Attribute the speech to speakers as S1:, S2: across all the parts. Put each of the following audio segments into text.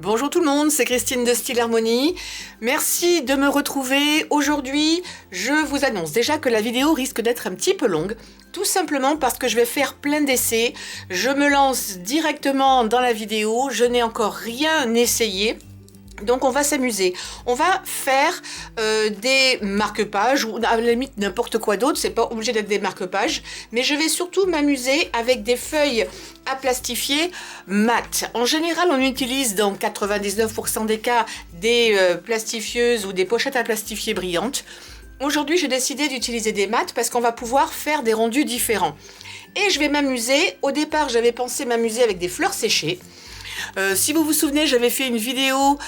S1: Bonjour tout le monde, c'est Christine de Style Harmonie. Merci de me retrouver. Aujourd'hui, je vous annonce déjà que la vidéo risque d'être un petit peu longue, tout simplement parce que je vais faire plein d'essais. Je me lance directement dans la vidéo, je n'ai encore rien essayé. Donc on va s'amuser, on va faire des marque-pages ou à la limite n'importe quoi d'autre, c'est pas obligé d'être des marque-pages, mais je vais surtout m'amuser avec des feuilles à plastifier mat. En général on utilise dans 99% des cas des plastifieuses ou des pochettes à plastifier brillantes. Aujourd'hui j'ai décidé d'utiliser des mats parce qu'on va pouvoir faire des rendus différents. Et je vais m'amuser, au départ j'avais pensé m'amuser avec des fleurs séchées. Si vous vous souvenez, j'avais fait une vidéo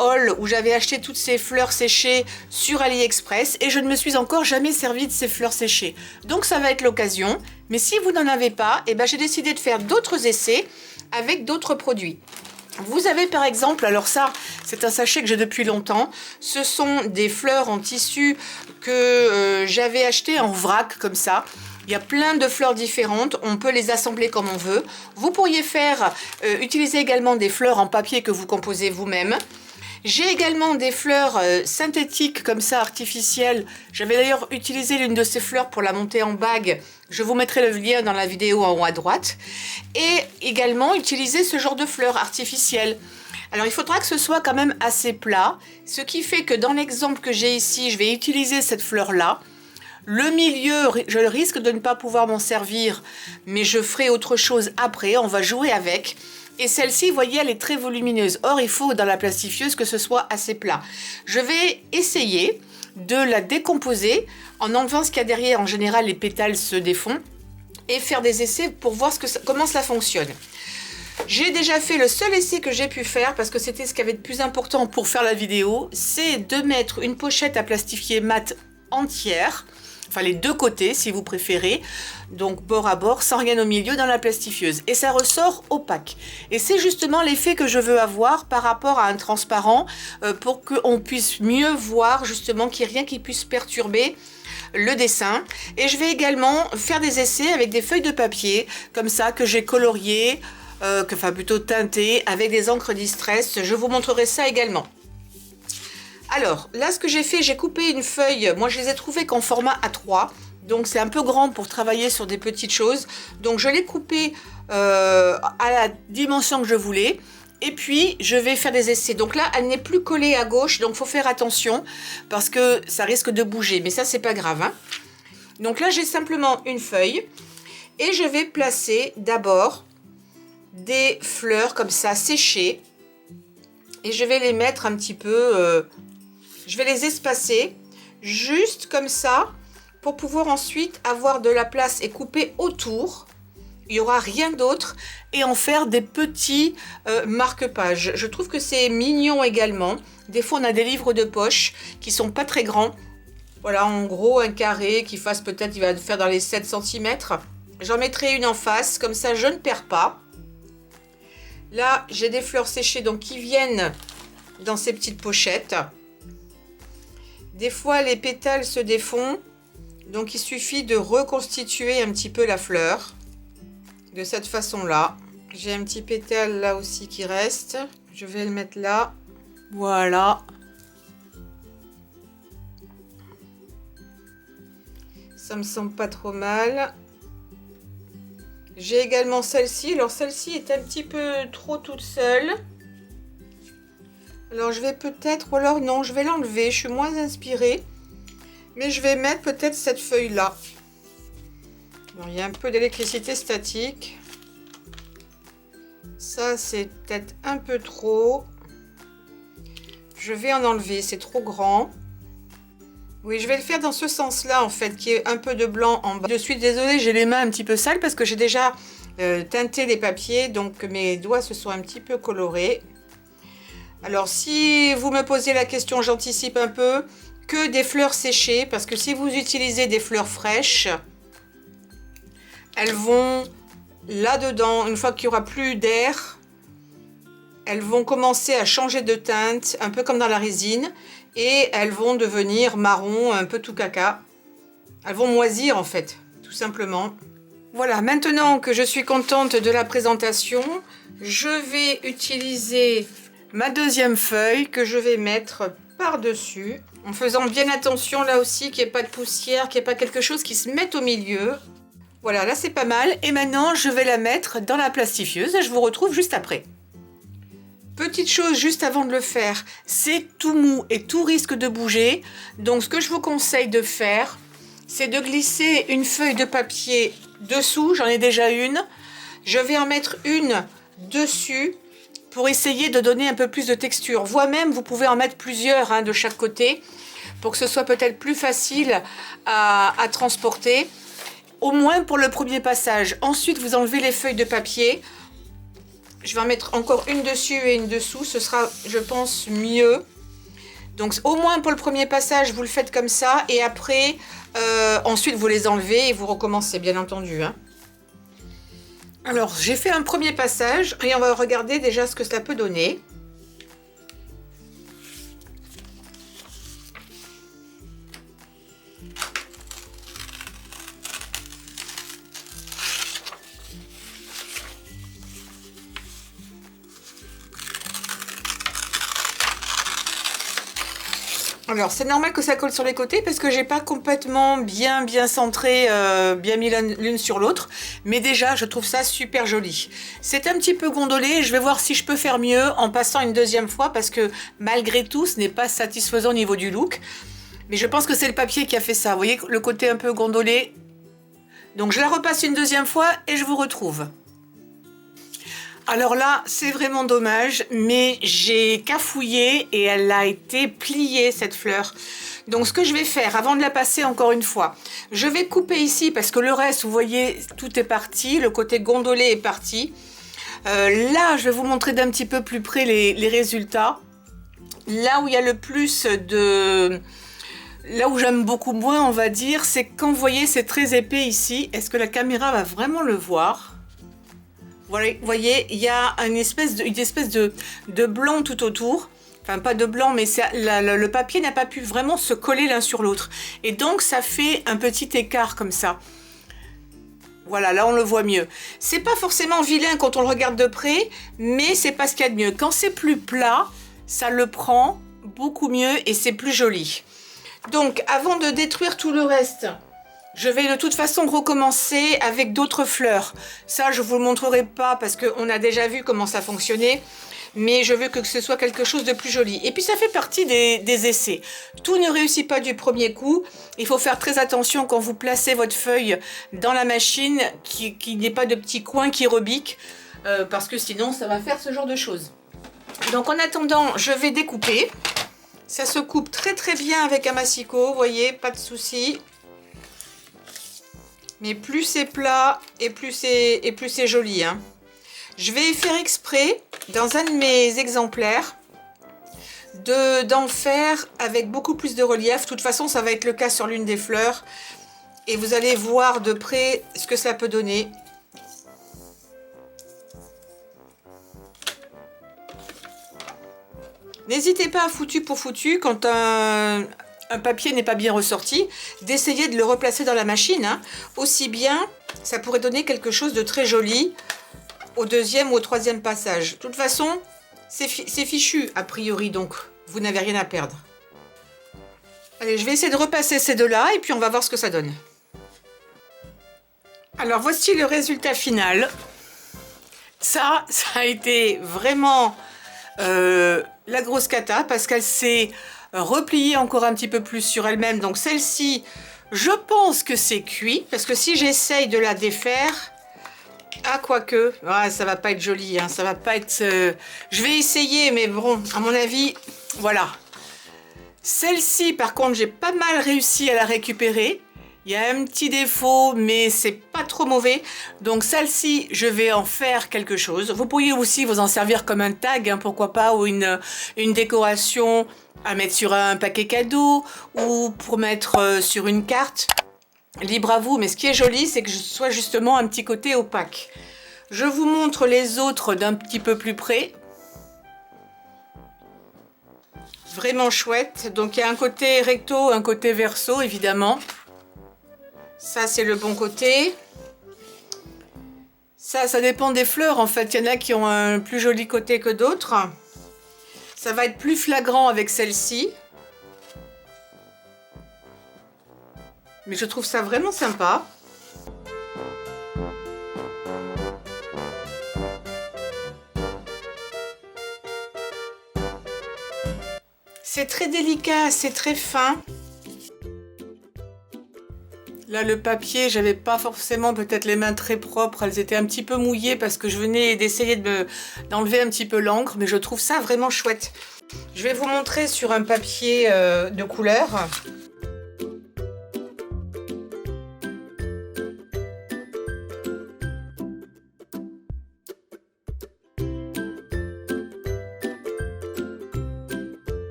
S1: haul où j'avais acheté toutes ces fleurs séchées sur AliExpress et je ne me suis encore jamais servi de ces fleurs séchées. Donc ça va être l'occasion, mais si vous n'en avez pas, j'ai décidé de faire d'autres essais avec d'autres produits. Vous avez par exemple, alors ça c'est un sachet que j'ai depuis longtemps, ce sont des fleurs en tissu que j'avais acheté en vrac comme ça. Il y a plein de fleurs différentes, on peut les assembler comme on veut. Vous pourriez utiliser également des fleurs en papier que vous composez vous-même. J'ai également des fleurs synthétiques comme ça, artificielles. J'avais d'ailleurs utilisé l'une de ces fleurs pour la monter en bague. Je vous mettrai le lien dans la vidéo en haut à droite. Et également utiliser ce genre de fleurs artificielles. Alors il faudra que ce soit quand même assez plat, ce qui fait que dans l'exemple que j'ai ici, je vais utiliser cette fleur-là. Le milieu, je risque de ne pas pouvoir m'en servir, mais je ferai autre chose après, on va jouer avec. Et celle-ci, vous voyez, elle est très volumineuse. Or, il faut dans la plastifieuse que ce soit assez plat. Je vais essayer de la décomposer en enlevant ce qu'il y a derrière. En général, les pétales se défont. Et faire des essais pour voir comment cela fonctionne. J'ai déjà fait le seul essai que j'ai pu faire, parce que c'était ce qui avait de plus important pour faire la vidéo, c'est de mettre une pochette à plastifier mat entière. Enfin les deux côtés si vous préférez, donc bord à bord, sans rien au milieu dans la plastifieuse. Et ça ressort opaque. Et c'est justement l'effet que je veux avoir par rapport à un transparent pour qu'on puisse mieux voir justement qu'il n'y ait rien qui puisse perturber le dessin. Et je vais également faire des essais avec des feuilles de papier comme ça que j'ai coloriées, enfin plutôt teintées avec des encres distress. Je vous montrerai ça également. Alors, là, ce que j'ai fait, j'ai coupé une feuille. Moi, je les ai trouvées qu'en format A3. Donc, c'est un peu grand pour travailler sur des petites choses. Donc, je l'ai coupée à la dimension que je voulais. Et puis, je vais faire des essais. Donc là, elle n'est plus collée à gauche. Donc, il faut faire attention parce que ça risque de bouger. Mais ça, c'est pas grave, hein. Donc là, j'ai simplement une feuille. Et je vais placer d'abord des fleurs comme ça, séchées. Et je vais les mettre un petit peu... je vais les espacer juste comme ça pour pouvoir ensuite avoir de la place et couper autour. Il n'y aura rien d'autre et en faire des petits marque-pages. Je trouve que c'est mignon également. Des fois, on a des livres de poche qui sont pas très grands. Voilà, en gros, un carré qui fasse peut-être, il va faire dans les 7 cm. J'en mettrai une en face, comme ça je ne perds pas. Là, j'ai des fleurs séchées donc qui viennent dans ces petites pochettes. Des fois, les pétales se défont, donc il suffit de reconstituer un petit peu la fleur de cette façon-là. J'ai un petit pétale là aussi qui reste. Je vais le mettre là. Voilà. Ça me semble pas trop mal. J'ai également celle-ci. Alors celle-ci est un petit peu trop toute seule. Alors je vais peut-être, ou alors non, je vais l'enlever, je suis moins inspirée. Mais je vais mettre peut-être cette feuille-là. Il y a un peu d'électricité statique. Ça, c'est peut-être un peu trop. Je vais en enlever, c'est trop grand. Oui, je vais le faire dans ce sens-là, en fait, qui est un peu de blanc en bas. Je suis désolée, j'ai les mains un petit peu sales parce que j'ai déjà teinté les papiers, donc mes doigts se sont un petit peu colorés. Alors, si vous me posez la question, j'anticipe un peu, que des fleurs séchées, parce que si vous utilisez des fleurs fraîches, elles vont là-dedans, une fois qu'il n'y aura plus d'air, elles vont commencer à changer de teinte, un peu comme dans la résine, et elles vont devenir marron, un peu tout caca. Elles vont moisir en fait, tout simplement. Voilà, maintenant que je suis contente de la présentation, je vais utiliser ma deuxième feuille que je vais mettre par-dessus, en faisant bien attention là aussi qu'il n'y ait pas de poussière, qu'il n'y ait pas quelque chose qui se mette au milieu. Voilà, là c'est pas mal. Et maintenant, je vais la mettre dans la plastifieuse et je vous retrouve juste après. Petite chose juste avant de le faire, c'est tout mou et tout risque de bouger. Donc ce que je vous conseille de faire, c'est de glisser une feuille de papier dessous. J'en ai déjà une. Je vais en mettre une dessus pour essayer de donner un peu plus de texture. Vous-même, vous pouvez en mettre plusieurs de chaque côté pour que ce soit peut-être plus facile à transporter. Au moins pour le premier passage. Ensuite, vous enlevez les feuilles de papier. Je vais en mettre encore une dessus et une dessous. Ce sera, je pense, mieux. Donc, au moins pour le premier passage, vous le faites comme ça. Et après, ensuite, vous les enlevez et vous recommencez, bien entendu. Alors, j'ai fait un premier passage. Et on va regarder déjà ce que ça peut donner. Alors, c'est normal que ça colle sur les côtés parce que j'ai pas complètement bien centré, bien mis l'une sur l'autre. Mais déjà, je trouve ça super joli. C'est un petit peu gondolé. Je vais voir si je peux faire mieux en passant une deuxième fois parce que malgré tout, ce n'est pas satisfaisant au niveau du look. Mais je pense que c'est le papier qui a fait ça. Vous voyez le côté un peu gondolé. Donc, je la repasse une deuxième fois et je vous retrouve. Alors là, c'est vraiment dommage, mais j'ai cafouillé et elle a été pliée, cette fleur. Donc, ce que je vais faire, avant de la passer encore une fois, je vais couper ici parce que le reste, vous voyez, tout est parti. Le côté gondolé est parti. Là, je vais vous montrer d'un petit peu plus près les résultats. Là où il y a le plus de... Là où j'aime beaucoup moins, on va dire, c'est quand vous voyez, c'est très épais ici. Est-ce que la caméra va vraiment le voir ? Voilà, vous voyez, il y a une espèce de blanc tout autour. Enfin, pas de blanc, mais le papier n'a pas pu vraiment se coller l'un sur l'autre. Et donc, ça fait un petit écart comme ça. Voilà, là, on le voit mieux. C'est pas forcément vilain quand on le regarde de près, mais c'est pas ce qu'il y a de mieux. Quand c'est plus plat, ça le prend beaucoup mieux et c'est plus joli. Donc, avant de détruire tout le reste... Je vais de toute façon recommencer avec d'autres fleurs. Ça, je ne vous le montrerai pas parce qu'on a déjà vu comment ça fonctionnait. Mais je veux que ce soit quelque chose de plus joli. Et puis, ça fait partie des essais. Tout ne réussit pas du premier coup. Il faut faire très attention quand vous placez votre feuille dans la machine, qu'il n'y ait pas de petits coins qui rebiquent. Parce que sinon, ça va faire ce genre de choses. Donc, en attendant, je vais découper. Ça se coupe très très bien avec un massicot. Vous voyez, pas de souci. Mais plus c'est plat et plus c'est joli. Je vais faire exprès, dans un de mes exemplaires, d'en faire avec beaucoup plus de relief. De toute façon, ça va être le cas sur l'une des fleurs. Et vous allez voir de près ce que ça peut donner. N'hésitez pas à foutu pour foutu, quand un papier n'est pas bien ressorti, d'essayer de le replacer dans la machine. Aussi bien, ça pourrait donner quelque chose de très joli au deuxième ou au troisième passage. De toute façon, c'est fichu a priori, donc vous n'avez rien à perdre. Allez, je vais essayer de repasser ces deux-là et puis on va voir ce que ça donne. Alors, voici le résultat final. Ça a été vraiment la grosse cata parce qu'elle s'est... replier encore un petit peu plus sur elle-même. Donc celle-ci, je pense que c'est cuit. Parce que si j'essaye de la défaire, quoique, ça va pas être joli. Ça va pas être... Je vais essayer, mais bon, à mon avis, voilà. Celle-ci, par contre, j'ai pas mal réussi à la récupérer. Il y a un petit défaut, mais c'est pas trop mauvais. Donc celle-ci, je vais en faire quelque chose. Vous pourriez aussi vous en servir comme un tag, pourquoi pas, ou une décoration à mettre sur un paquet cadeau ou pour mettre sur une carte. Libre à vous, mais ce qui est joli, c'est que ce soit justement un petit côté opaque. Je vous montre les autres d'un petit peu plus près. Vraiment chouette. Donc il y a un côté recto, un côté verso, évidemment. Ça, c'est le bon côté. Ça dépend des fleurs, en fait. Il y en a qui ont un plus joli côté que d'autres. Ça va être plus flagrant avec celle-ci. Mais je trouve ça vraiment sympa. C'est très délicat, c'est très fin. Là, le papier, j'avais pas forcément peut-être les mains très propres. Elles étaient un petit peu mouillées parce que je venais d'essayer d'enlever un petit peu l'encre. Mais je trouve ça vraiment chouette. Je vais vous montrer sur un papier de couleur.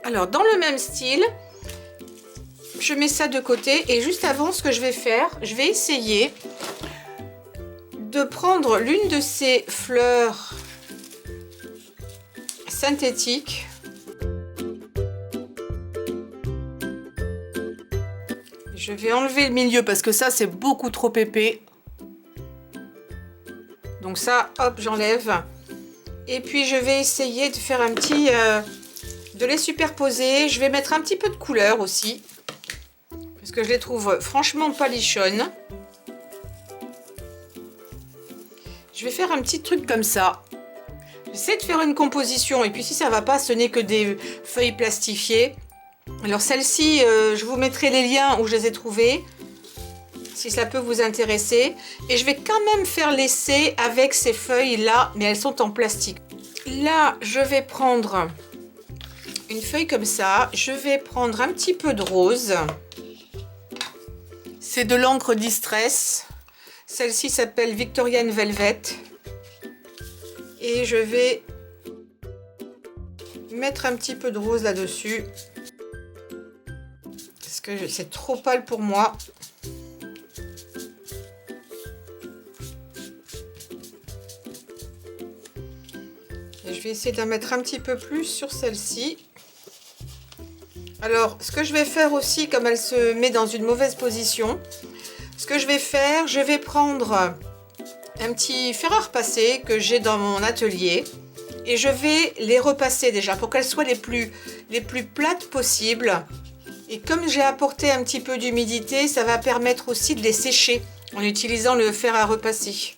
S1: Alors, dans le même style, je mets ça de côté et juste avant, ce que je vais faire, je vais essayer de prendre l'une de ces fleurs synthétiques. Je vais enlever le milieu parce que ça, c'est beaucoup trop épais. Donc ça, hop, j'enlève. Et puis, je vais essayer de faire un petit... de les superposer. Je vais mettre un petit peu de couleur aussi. Parce que je les trouve franchement palichonnes. Je vais faire un petit truc comme ça. J'essaie de faire une composition. Et puis si ça va pas, ce n'est que des feuilles plastifiées. Alors celle-ci, je vous mettrai les liens où je les ai trouvées. Si ça peut vous intéresser. Et je vais quand même faire l'essai avec ces feuilles-là. Mais elles sont en plastique. Là, je vais prendre... une feuille comme ça, je vais prendre un petit peu de rose. C'est de l'encre Distress. Celle-ci s'appelle Victorian Velvet. Et je vais mettre un petit peu de rose là-dessus. Parce que c'est trop pâle pour moi. Et je vais essayer d'en mettre un petit peu plus sur celle-ci. Alors, ce que je vais faire aussi, comme elle se met dans une mauvaise position, ce que je vais faire, je vais prendre un petit fer à repasser que j'ai dans mon atelier et je vais les repasser déjà pour qu'elles soient les plus plates possibles. Et comme j'ai apporté un petit peu d'humidité, ça va permettre aussi de les sécher en utilisant le fer à repasser.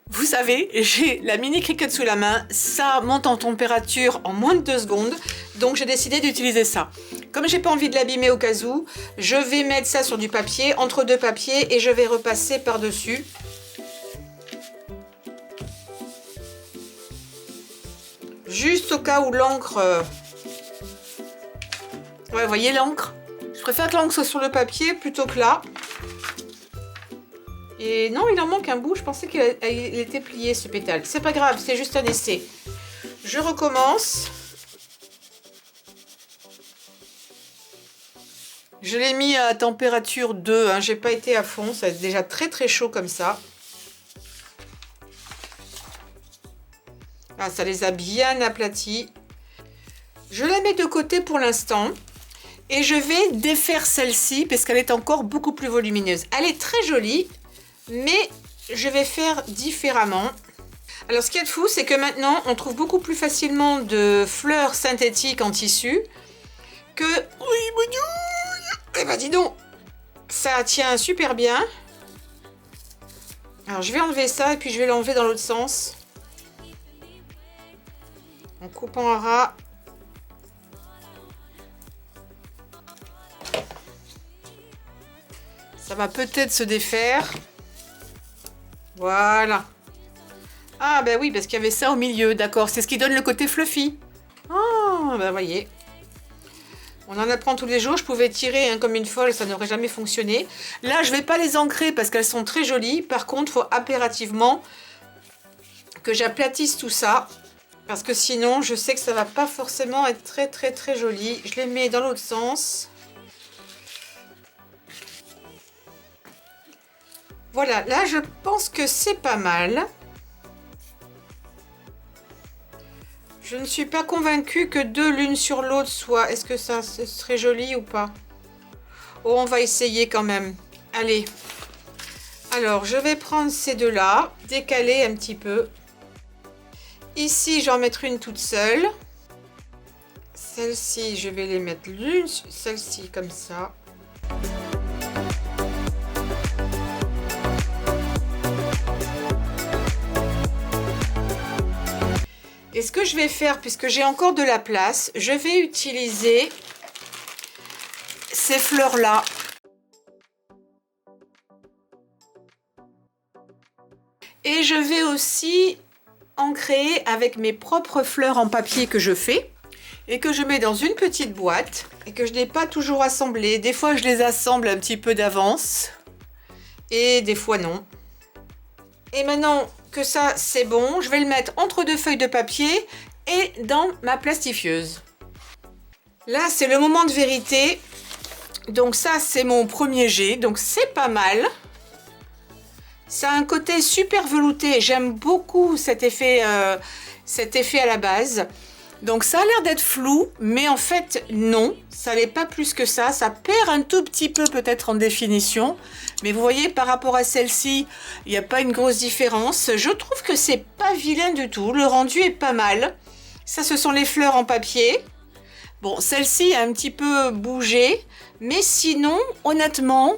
S1: Vous savez, j'ai la mini Cricut sous la main, ça monte en température en moins de 2 secondes, donc j'ai décidé d'utiliser ça. Comme j'ai pas envie de l'abîmer au cas où, je vais mettre ça sur du papier, entre deux papiers, et je vais repasser par-dessus. Juste au cas où l'encre... Ouais, vous voyez l'encre? Je préfère que l'encre soit sur le papier plutôt que là. Et non, il en manque un bout. Je pensais qu'il était plié, ce pétale. C'est pas grave, c'est juste un essai. Je recommence. Je l'ai mis à température 2. Hein. J'ai pas été à fond. Ça est déjà très très chaud comme ça. Ah, ça les a bien aplatis. Je la mets de côté pour l'instant. Et je vais défaire celle-ci parce qu'elle est encore beaucoup plus volumineuse. Elle est très jolie. Mais je vais faire différemment. Alors ce qu'il y a de fou, c'est que maintenant on trouve beaucoup plus facilement de fleurs synthétiques en tissu que... Oui, mon Dieu! Eh ben dis donc, ça tient super bien. Alors je vais enlever ça et puis je vais l'enlever dans l'autre sens. En coupant en ras. Ça va peut-être se défaire. Voilà. Ah ben oui, parce qu'il y avait ça au milieu, d'accord. C'est ce qui donne le côté fluffy. Ah ben voyez. On en apprend tous les jours. Je pouvais tirer comme une folle, ça n'aurait jamais fonctionné. Là, je vais pas les ancrer parce qu'elles sont très jolies. Par contre, il faut impérativement que j'aplatisse tout ça. Parce que sinon, je sais que ça va pas forcément être très très très joli. Je les mets dans l'autre sens. Voilà, là je pense que c'est pas mal. Je ne suis pas convaincue que deux l'une sur l'autre soient... Est-ce que ça serait joli ou pas? Oh, on va essayer quand même. Allez, alors je vais prendre ces deux-là, décaler un petit peu. Ici, je vais en mettre une toute seule. Celle-ci, je vais les mettre l'une, celle-ci comme ça. Et ce que je vais faire, puisque j'ai encore de la place, je vais utiliser ces fleurs-là. Et je vais aussi en créer avec mes propres fleurs en papier que je fais et que je mets dans une petite boîte et que je n'ai pas toujours assemblé. Des fois, je les assemble un petit peu d'avance et des fois non. Et maintenant que ça, c'est bon, je vais le mettre entre deux feuilles de papier et dans ma plastifieuse. Là, c'est le moment de vérité. Donc ça, c'est mon premier jet, donc c'est pas mal. Ça a un côté super velouté, j'aime beaucoup cet effet à la base. Donc ça a l'air d'être flou, mais en fait non, ça n'est pas plus que ça. Ça perd un tout petit peu peut-être en définition, mais vous voyez par rapport à celle-ci, il n'y a pas une grosse différence. Je trouve que c'est pas vilain du tout, le rendu est pas mal. Ça, ce sont les fleurs en papier. Bon, celle-ci a un petit peu bougé, mais sinon, honnêtement,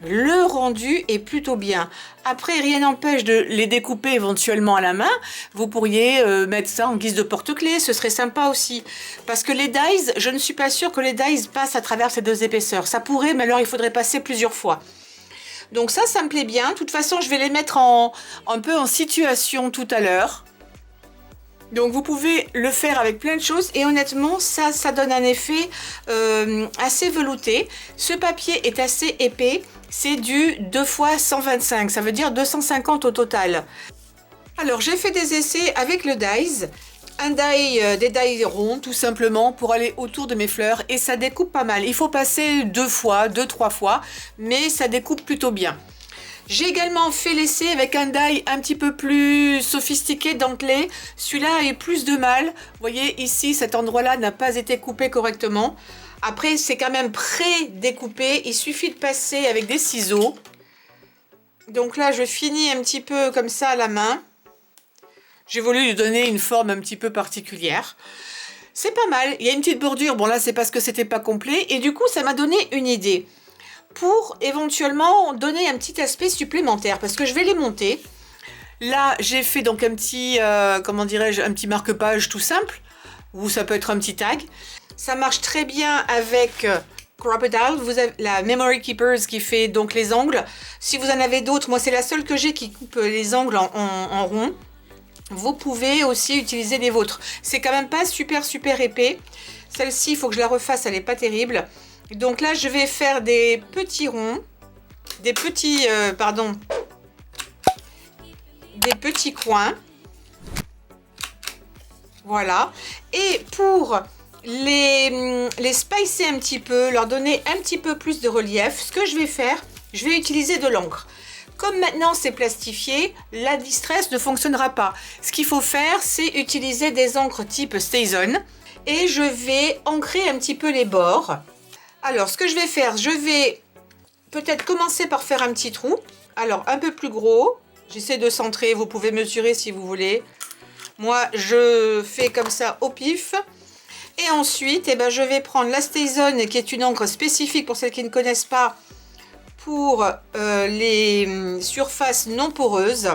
S1: le rendu est plutôt bien. Après, rien n'empêche de les découper éventuellement à la main. Vous pourriez mettre ça en guise de porte-clés, ce serait sympa aussi. Parce que les dies, je ne suis pas sûre que les dies passent à travers ces deux épaisseurs. Ça pourrait, mais alors il faudrait passer plusieurs fois. Donc ça me plaît bien. De toute façon, je vais les mettre un peu en situation tout à l'heure. Donc vous pouvez le faire avec plein de choses et honnêtement ça donne un effet assez velouté. Ce papier est assez épais, c'est du 2 x 125, ça veut dire 250 au total. Alors j'ai fait des essais avec le dies, des dies ronds tout simplement pour aller autour de mes fleurs et ça découpe pas mal. Il faut passer 2-3 fois, mais ça découpe plutôt bien. J'ai également fait l'essai avec un die un petit peu plus sophistiqué, dentelé. Celui-là a eu plus de mal. Vous voyez ici, cet endroit-là n'a pas été coupé correctement. Après, c'est quand même pré-découpé. Il suffit de passer avec des ciseaux. Donc là, je finis un petit peu comme ça à la main. J'ai voulu lui donner une forme un petit peu particulière. C'est pas mal. Il y a une petite bordure. Bon là, c'est parce que c'était pas complet. Et du coup, ça m'a donné une idée. Pour éventuellement donner un petit aspect supplémentaire parce que je vais les monter. Là, j'ai fait donc un petit, comment dirais-je, un petit marque-page tout simple ou ça peut être un petit tag. Ça marche très bien avec Crop-A-Dile. Vous avez la Memory Keepers qui fait donc les angles. Si vous en avez d'autres, moi c'est la seule que j'ai qui coupe les angles en rond. Vous pouvez aussi utiliser les vôtres. C'est quand même pas super épais. Celle-ci, il faut que je la refasse, elle n'est pas terrible. Donc là, je vais faire des petits ronds, des petits coins. Voilà. Et pour les spicer un petit peu, leur donner un petit peu plus de relief, ce que je vais faire, je vais utiliser de l'encre. Comme maintenant c'est plastifié, la distress ne fonctionnera pas. Ce qu'il faut faire, c'est utiliser des encres type StazOn. Et je vais ancrer un petit peu les bords. Alors, ce que je vais faire, je vais peut-être commencer par faire un petit trou. Alors, un peu plus gros. J'essaie de centrer, vous pouvez mesurer si vous voulez. Moi, je fais comme ça au pif. Et ensuite, eh ben, je vais prendre la StazOn, qui est une encre spécifique pour celles qui ne connaissent pas, pour les surfaces non poreuses.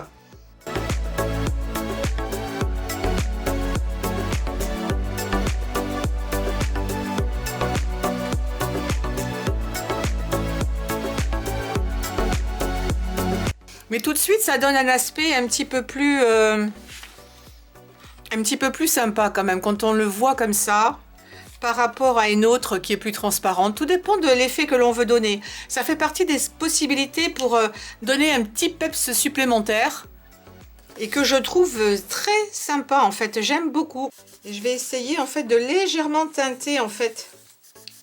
S1: Mais tout de suite, ça donne un aspect un petit peu plus sympa quand même, quand on le voit comme ça, par rapport à une autre qui est plus transparente. Tout dépend de l'effet que l'on veut donner. Ça fait partie des possibilités pour donner un petit peps supplémentaire et que je trouve très sympa en fait. J'aime beaucoup. Et je vais essayer en fait de légèrement teinter en fait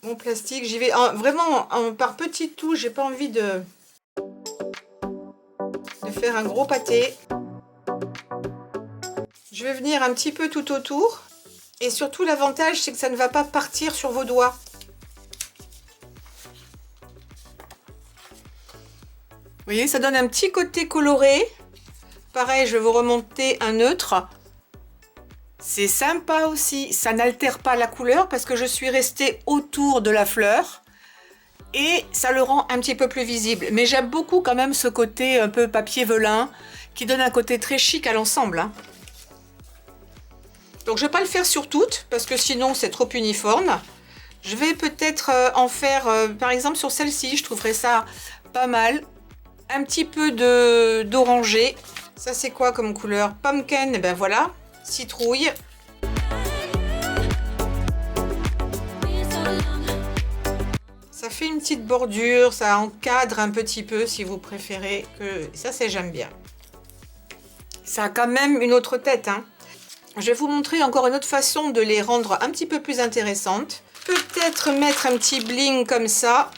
S1: mon plastique. J'y vais vraiment par petites touches. J'ai pas envie de faire un gros pâté. Je vais venir un petit peu tout autour et surtout l'avantage c'est que ça ne va pas partir sur vos doigts. Vous voyez, ça donne un petit côté coloré. Pareil, je vais vous remonter un neutre. C'est sympa aussi, ça n'altère pas la couleur parce que je suis restée autour de la fleur et ça le rend un petit peu plus visible. Mais j'aime beaucoup quand même ce côté un peu papier velin qui donne un côté très chic à l'ensemble, hein. Donc je ne vais pas le faire sur toutes parce que sinon c'est trop uniforme. Je vais peut-être en faire, par exemple sur celle-ci, je trouverais ça pas mal. Un petit peu d'orangé. Ça c'est quoi comme couleur? Pumpkin, et ben voilà. Citrouille. Ça fait une petite bordure, ça encadre un petit peu si vous préférez. Ça c'est j'aime bien. Ça a quand même une autre tête, hein. Je vais vous montrer encore une autre façon de les rendre un petit peu plus intéressantes. Peut-être mettre un petit bling comme ça.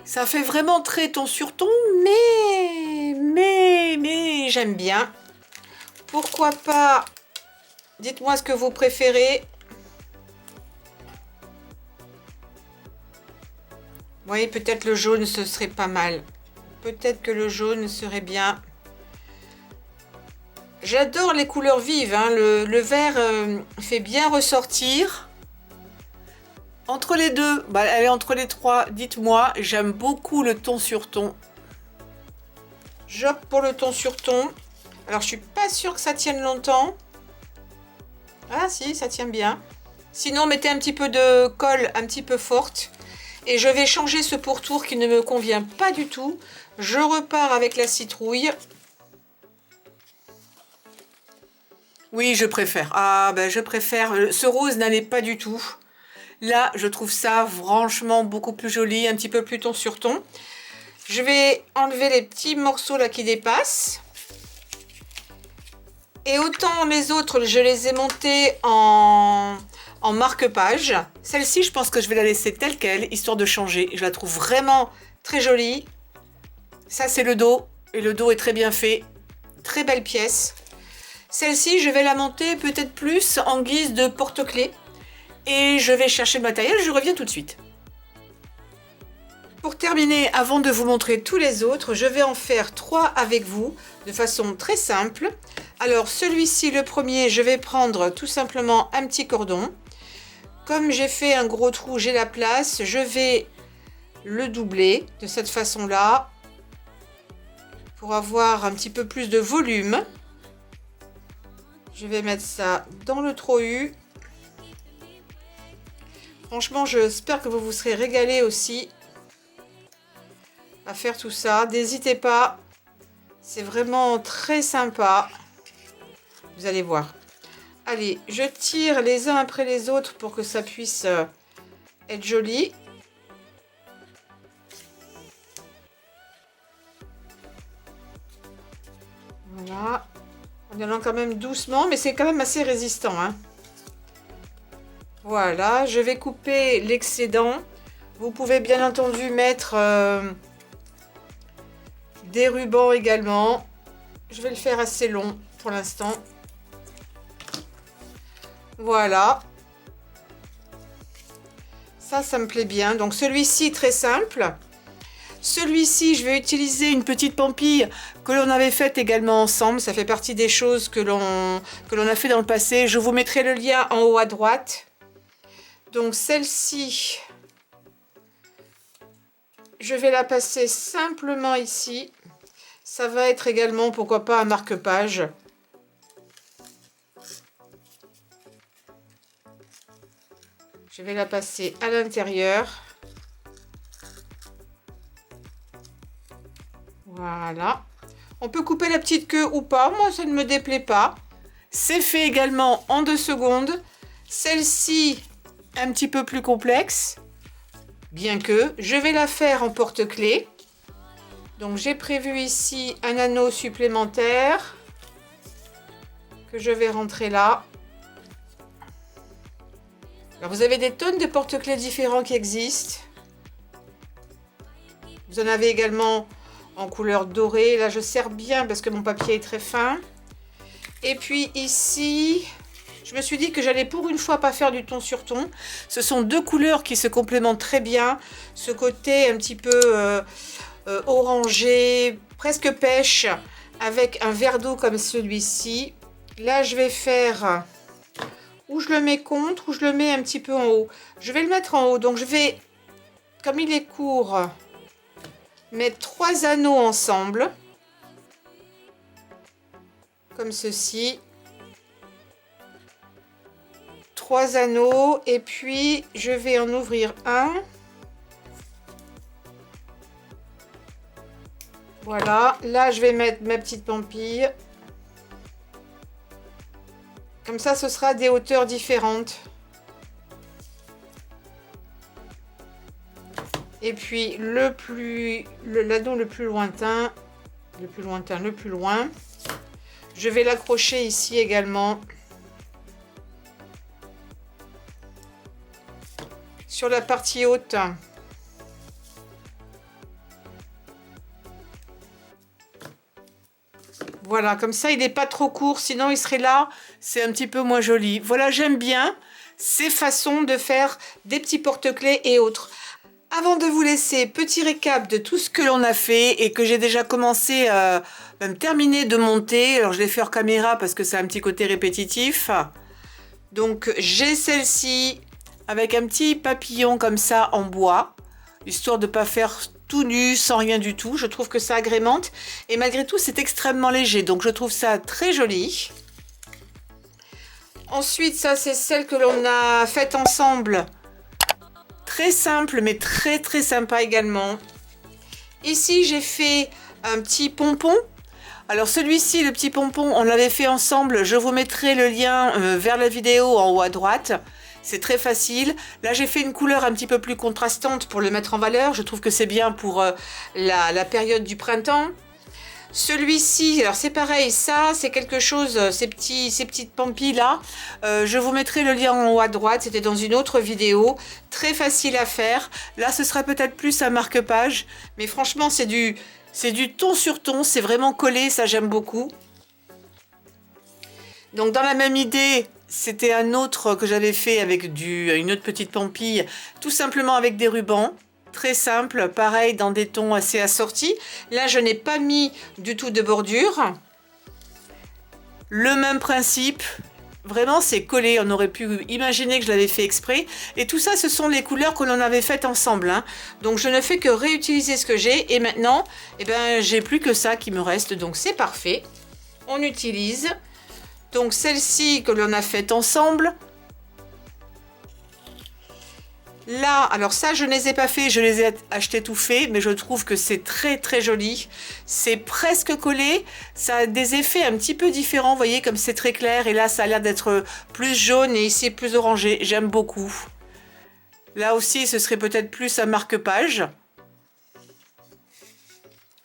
S1: Ça fait vraiment très ton sur ton, mais j'aime bien. Pourquoi pas, dites-moi ce que vous préférez. Vous voyez, peut-être le jaune, ce serait pas mal. Peut-être que le jaune serait bien. J'adore les couleurs vives, hein. Le vert fait bien ressortir. Entre les deux, allez, entre les trois, dites-moi, j'aime beaucoup le ton sur ton. J'opte pour le ton sur ton. Alors, je suis pas sûre que ça tienne longtemps. Ah si, ça tient bien. Sinon, mettez un petit peu de colle un petit peu forte. Et je vais changer ce pourtour qui ne me convient pas du tout. Je repars avec la citrouille. Oui, je préfère. Ah, ben je préfère. Ce rose n'allait pas du tout. Là, je trouve ça franchement beaucoup plus joli, un petit peu plus ton sur ton. Je vais enlever les petits morceaux là qui dépassent. Et autant les autres, je les ai montés en marque-page. Celle-ci, je pense que je vais la laisser telle qu'elle, histoire de changer. Je la trouve vraiment très jolie. Ça, c'est le dos. Et le dos est très bien fait. Très belle pièce. Celle-ci, je vais la monter peut-être plus en guise de porte-clés. Et je vais chercher le matériel, je reviens tout de suite. Pour terminer, avant de vous montrer tous les autres, je vais en faire 3 avec vous, de façon très simple. Alors celui-ci, le premier, je vais prendre tout simplement un petit cordon. Comme j'ai fait un gros trou, j'ai la place, je vais le doubler de cette façon-là, pour avoir un petit peu plus de volume. Je vais mettre ça dans le trou U. Franchement, j'espère que vous vous serez régalés aussi à faire tout ça. N'hésitez pas, c'est vraiment très sympa. Vous allez voir. Allez, je tire les uns après les autres pour que ça puisse être joli. Voilà. On y allant quand même doucement, mais c'est quand même assez résistant, hein. Voilà, je vais couper l'excédent. Vous pouvez bien entendu mettre des rubans également. Je vais le faire assez long pour l'instant. Voilà. Ça me plaît bien. Donc celui-ci, très simple. Celui-ci, je vais utiliser une petite pampille que l'on avait faite également ensemble. Ça fait partie des choses que l'on a fait dans le passé. Je vous mettrai le lien en haut à droite. Donc celle-ci, je vais la passer simplement ici. Ça va être également, pourquoi pas, un marque-page. Je vais la passer à l'intérieur. Voilà. On peut couper la petite queue ou pas. Moi, ça ne me déplaît pas. C'est fait également en 2 secondes. Celle-ci, un petit peu plus complexe. Bien que, je vais la faire en porte-clés. Donc, j'ai prévu ici un anneau supplémentaire que je vais rentrer là. Alors, vous avez des tonnes de porte-clés différents qui existent. Vous en avez également en couleur dorée. Là, je serre bien parce que mon papier est très fin. Et puis ici, je me suis dit que j'allais pour une fois pas faire du ton sur ton. Ce sont 2 couleurs qui se complémentent très bien. Ce côté un petit peu orangé, presque pêche, avec un verre d'eau comme celui-ci. Là, je vais faire, ou je le mets contre, ou je le mets un petit peu en haut. Je vais le mettre en haut, donc je vais, comme il est court, mettre 3 anneaux ensemble, comme ceci. 3 anneaux, et puis je vais en ouvrir un. Voilà, là je vais mettre ma petite pampille. Comme ça, ce sera des hauteurs différentes. Et puis l'anneau le plus lointain, le plus loin. Je vais l'accrocher ici également. Sur la partie haute. Voilà, comme ça, il n'est pas trop court, sinon il serait là, c'est un petit peu moins joli. Voilà, j'aime bien ces façons de faire des petits porte-clés et autres. Avant de vous laisser, petit récap de tout ce que l'on a fait et que j'ai déjà commencé à même terminer de monter. Alors, je l'ai fait hors caméra parce que c'est un petit côté répétitif. Donc, j'ai celle-ci avec un petit papillon comme ça en bois, histoire de ne pas faire tout nu, sans rien du tout. Je trouve que ça agrémente. Et malgré tout, c'est extrêmement léger. Donc, je trouve ça très joli. Ensuite, ça, c'est celle que l'on a faite ensemble. Très simple, mais très, très sympa également. Ici, j'ai fait un petit pompon. Alors, celui-ci, le petit pompon, on l'avait fait ensemble. Je vous mettrai le lien vers la vidéo en haut à droite. C'est très facile. Là, j'ai fait une couleur un petit peu plus contrastante pour le mettre en valeur. Je trouve que c'est bien pour la période du printemps. Celui-ci, alors c'est pareil, ça, c'est quelque chose, ces petites pampilles là. Je vous mettrai le lien en haut à droite. C'était dans une autre vidéo. Très facile à faire. Là, ce sera peut-être plus un marque-page. Mais franchement, c'est du ton sur ton. C'est vraiment collé. Ça, j'aime beaucoup. Donc, dans la même idée... C'était un autre que j'avais fait avec une autre petite pampille, tout simplement avec des rubans. Très simple, pareil, dans des tons assez assortis. Là, je n'ai pas mis du tout de bordure. Le même principe. Vraiment, c'est collé. On aurait pu imaginer que je l'avais fait exprès. Et tout ça, ce sont les couleurs que l'on avait faites ensemble. Hein. Donc, je ne fais que réutiliser ce que j'ai. Et maintenant, eh ben, j'ai plus que ça qui me reste. Donc, c'est parfait. On utilise... Donc, celle-ci que l'on a faite ensemble. Là, alors ça, je ne les ai pas fait, je les ai achetés tout faits, mais je trouve que c'est très, très joli. C'est presque collé. Ça a des effets un petit peu différents, vous voyez, comme c'est très clair. Et là, ça a l'air d'être plus jaune et ici, plus orangé. J'aime beaucoup. Là aussi, ce serait peut-être plus un marque-page.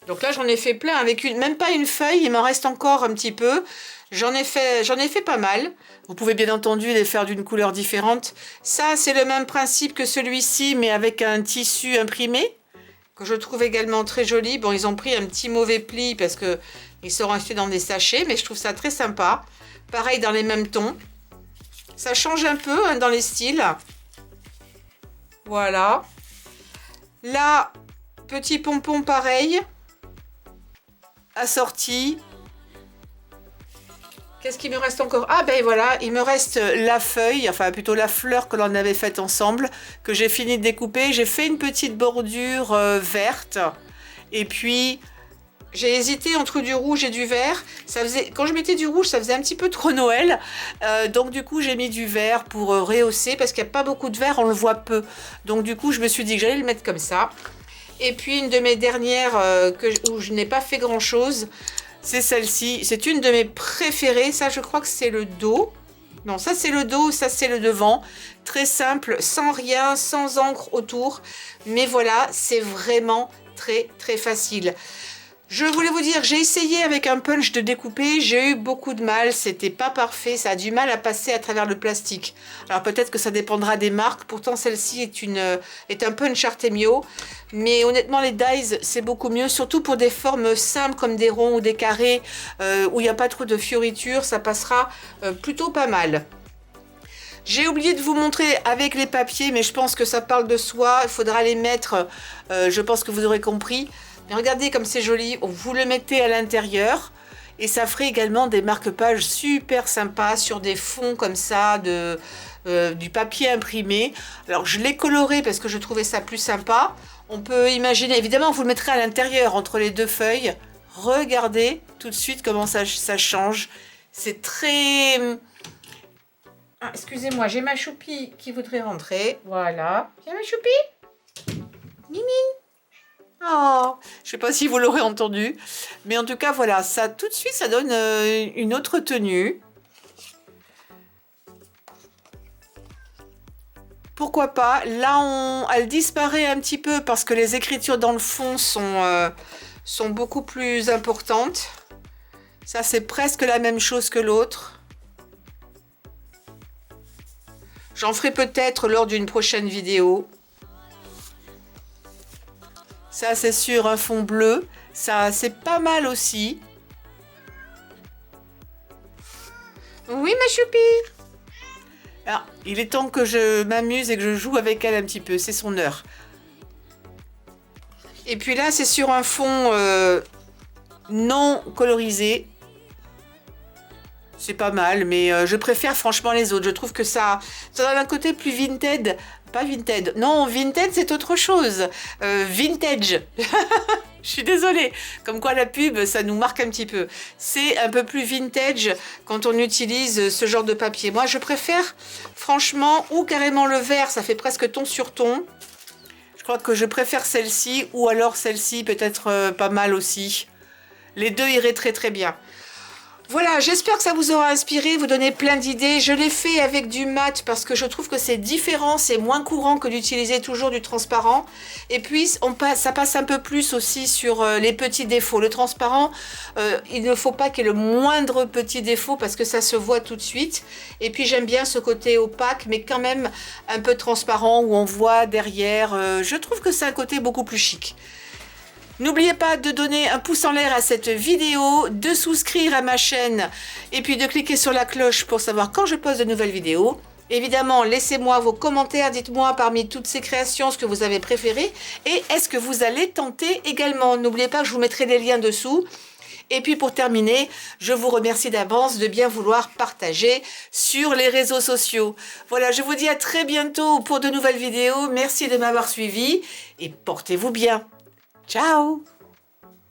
S1: Donc là, j'en ai fait plein avec même pas une feuille. Il m'en reste encore un petit peu. J'en ai fait pas mal. Vous pouvez bien entendu les faire d'une couleur différente. Ça, c'est le même principe que celui-ci, mais avec un tissu imprimé, que je trouve également très joli. Bon, ils ont pris un petit mauvais pli parce que ils sont restés dans des sachets, mais je trouve ça très sympa. Pareil, dans les mêmes tons. Ça change un peu hein, dans les styles. Voilà. Là, petit pompon pareil. Assorti. Qu'est-ce qu'il me reste encore? Ah ben voilà, il me reste la feuille, enfin plutôt la fleur que l'on avait faite ensemble, que j'ai fini de découper. J'ai fait une petite bordure verte. Et puis, j'ai hésité entre du rouge et du vert. Quand je mettais du rouge, ça faisait un petit peu trop Noël. Donc du coup, j'ai mis du vert pour rehausser, parce qu'il n'y a pas beaucoup de vert, on le voit peu. Donc du coup, je me suis dit que j'allais le mettre comme ça. Et puis, une de mes dernières où je n'ai pas fait grand-chose, c'est celle-ci. C'est une de mes préférées. Ça, je crois que c'est le dos. Non, ça, c'est le dos. Ça, c'est le devant. Très simple, sans rien, sans encre autour. Mais voilà, c'est vraiment très, très facile. Je voulais vous dire, j'ai essayé avec un punch de découper, j'ai eu beaucoup de mal, c'était pas parfait, ça a du mal à passer à travers le plastique. Alors peut-être que ça dépendra des marques, pourtant celle-ci est un punch Artemio, mais honnêtement les dies c'est beaucoup mieux, surtout pour des formes simples comme des ronds ou des carrés, où il n'y a pas trop de fioritures, ça passera plutôt pas mal. J'ai oublié de vous montrer avec les papiers, mais je pense que ça parle de soi, il faudra les mettre, je pense que vous aurez compris. Mais regardez comme c'est joli. Vous le mettez à l'intérieur. Et ça ferait également des marque-pages super sympas sur des fonds comme ça, du papier imprimé. Alors je l'ai coloré parce que je trouvais ça plus sympa. On peut imaginer, évidemment vous le mettrez à l'intérieur entre les deux feuilles. Regardez tout de suite comment ça change. C'est très... Ah, excusez-moi, j'ai ma choupie qui voudrait rentrer. Voilà. Viens ma choupie. Mimi. Oh, je sais pas si vous l'aurez entendu, mais en tout cas voilà, ça tout de suite ça donne une autre tenue. Pourquoi pas? Là elle disparaît un petit peu parce que les écritures dans le fond sont beaucoup plus importantes. Ça c'est presque la même chose que l'autre. J'en ferai peut-être lors d'une prochaine vidéo. Ça, c'est sur un fond bleu. Ça, c'est pas mal aussi. Oui, ma choupie. Alors, il est temps que je m'amuse et que je joue avec elle un petit peu. C'est son heure. Et puis là, c'est sur un fond non colorisé. C'est pas mal, mais je préfère franchement les autres. Je trouve que ça donne un côté plus vintage. Pas vintage. Non, vintage, c'est autre chose. Vintage. Je suis désolée. Comme quoi la pub, ça nous marque un petit peu. C'est un peu plus vintage quand on utilise ce genre de papier. Moi, je préfère franchement ou carrément le vert. Ça fait presque ton sur ton. Je crois que je préfère celle-ci ou alors celle-ci peut-être pas mal aussi. Les deux iraient très très bien. Voilà, j'espère que ça vous aura inspiré, vous donner plein d'idées. Je l'ai fait avec du mat parce que je trouve que c'est différent, c'est moins courant que d'utiliser toujours du transparent. Et puis, ça passe un peu plus aussi sur les petits défauts. Le transparent, il ne faut pas qu'il y ait le moindre petit défaut parce que ça se voit tout de suite. Et puis, j'aime bien ce côté opaque, mais quand même un peu transparent où on voit derrière. Je trouve que c'est un côté beaucoup plus chic. N'oubliez pas de donner un pouce en l'air à cette vidéo, de souscrire à ma chaîne et puis de cliquer sur la cloche pour savoir quand je poste de nouvelles vidéos. Évidemment, laissez-moi vos commentaires, dites-moi parmi toutes ces créations ce que vous avez préféré et est-ce que vous allez tenter également. N'oubliez pas que je vous mettrai les liens dessous. Et puis pour terminer, je vous remercie d'avance de bien vouloir partager sur les réseaux sociaux. Voilà, je vous dis à très bientôt pour de nouvelles vidéos. Merci de m'avoir suivi et portez-vous bien. Ciao!